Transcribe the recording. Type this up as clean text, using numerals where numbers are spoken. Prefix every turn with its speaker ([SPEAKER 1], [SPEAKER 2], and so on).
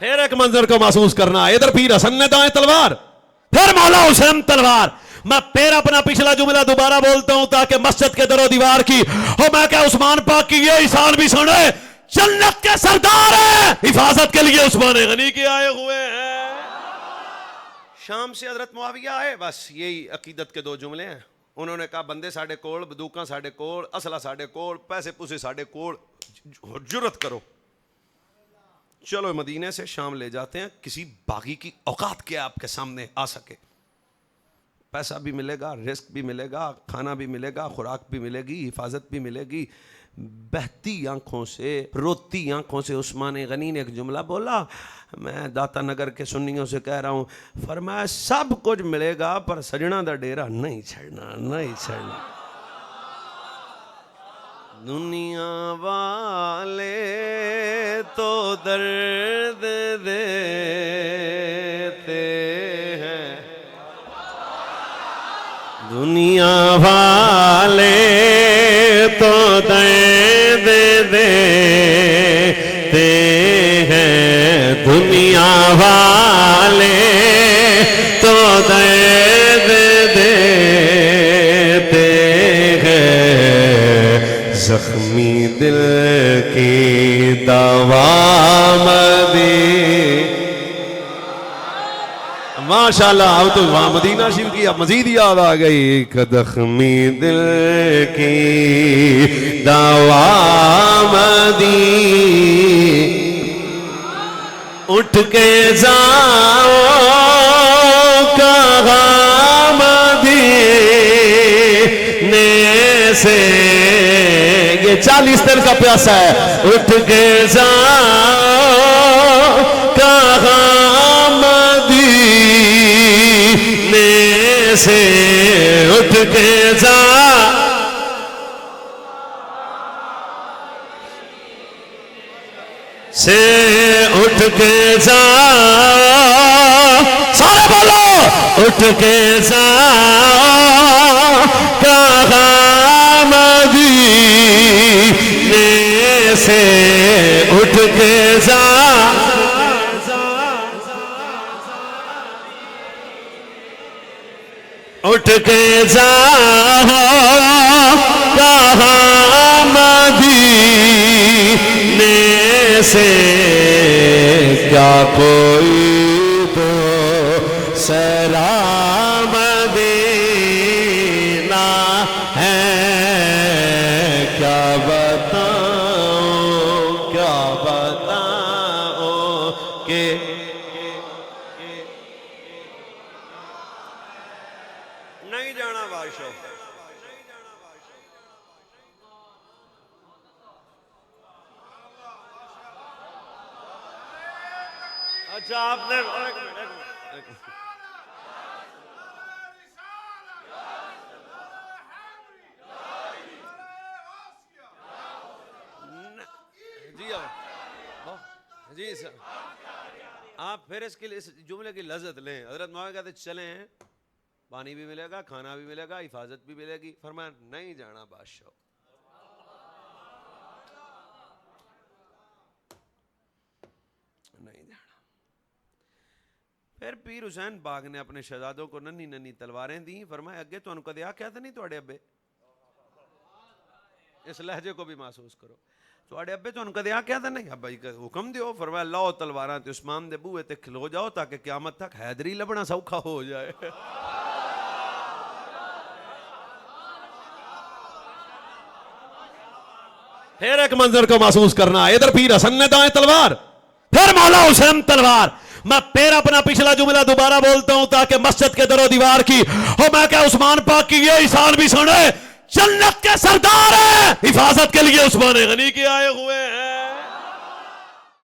[SPEAKER 1] फिर एक मंजर को महसूस करना, इधर पीर हसन ने दाएं तलवार, फिर मौला हुसैन तलवार। मैं फिर अपना पिछला जुमला दोबारा बोलता हूं ताकि मस्जिद के दरो दीवार की हो, मैं क्या उस्मान पाक की ये ईशान भी सुने, जन्नत के सरदार है, हिफाजत के लिए उस्मान गनी के आए हुए हैं। शाम से हजरत मुआविया आए, बस यही अकीदत के दो जुमले हैं। उन्होंने कहा बंदे साढ़े कोल, बंदूकां साढ़े कोल, असला साढ़े कोल, पैसे पूसे साढ़े कोल, जुर्रत करो, चलो मदीने से शाम ले जाते हैं। किसी बागी की औकात क्या आपके सामने आ सके, पैसा भी मिलेगा, रिस्क भी मिलेगा, खाना भी मिलेगा, खुराक भी मिलेगी, हिफाजत भी मिलेगी। बहती आंखों से, रोती आंखों से उस्मान गनी ने एक जुमला बोला, मैं दाता नगर के सुन्नियों से कह रहा हूँ, फरमाया सब कुछ मिलेगा पर सजना दा डेरा नहीं छड़ना, नहीं छड़ना। दुनिया वाले तो दर्द देते हैं, दुनिया वाले तो दर्द देते हैं, दुनिया वाले तो दर्द देते हैं, जख्मी दिल की दवा मदी। माशाल्लाह, अब तो वहां मदीना शिव की अब मजीद याद आ गई। जख्मी दिल की दवा मदी, उठ के जाओ कहाँ मदीने से, ये 40 दिन का प्यासा है। उठ के जाओ कहाँ मदीने से, उठ के जा से, उठ के जा, सारे बोलो, उठ के जा कहाँ मदीने से, उठ के जा, उठ के जा कहाँ मदीने से, क्या कोई तो सलाम मदीना है, क्या बताऊं, क्या बताऊं के नहीं जाना बादशाह। अच्छा आपने जी सर, आप फिर इसके लिए इस जुमले की लज्जत लें। हजरत मौला कहते चले हैं, पानी भी मिलेगा, खाना भी मिलेगा, हिफाजत भी मिलेगी। फरमाया नहीं जाना बादशाह, नहीं जाना। फिर पीर हुसैन बाग ने अपने शहजादों को नन्ही नन्ही तलवारें दी। फरमाया अगे तुहानू कदे आख्या था नहीं तुहाडे अब्बे, इस लहजे को भी महसूस करो, तुहाडे अब्बे तुहानू कदे आख्या था नहीं, अब्बा जी हुक्म दियो। फरमाया लाओ तलवारां ते उस्मान दे बूहे ते खलो जाओ ताकि क़यामत तक हैदरी लभना सौखा हो जाए। फिर एक मंजर को महसूस करना, इधर पीर हसन ने दाएं तलवार, फिर मौला हुसैन तलवार। मैं फिर अपना पिछला जुमला दोबारा बोलता हूं ताकि मस्जिद के दरो दीवार की हो, मैं क्या उस्मान पाक की ये ईशान भी सुने, जन्नत के सरदार है, हिफाजत के लिए उस्मान गनी के आए हुए हैं।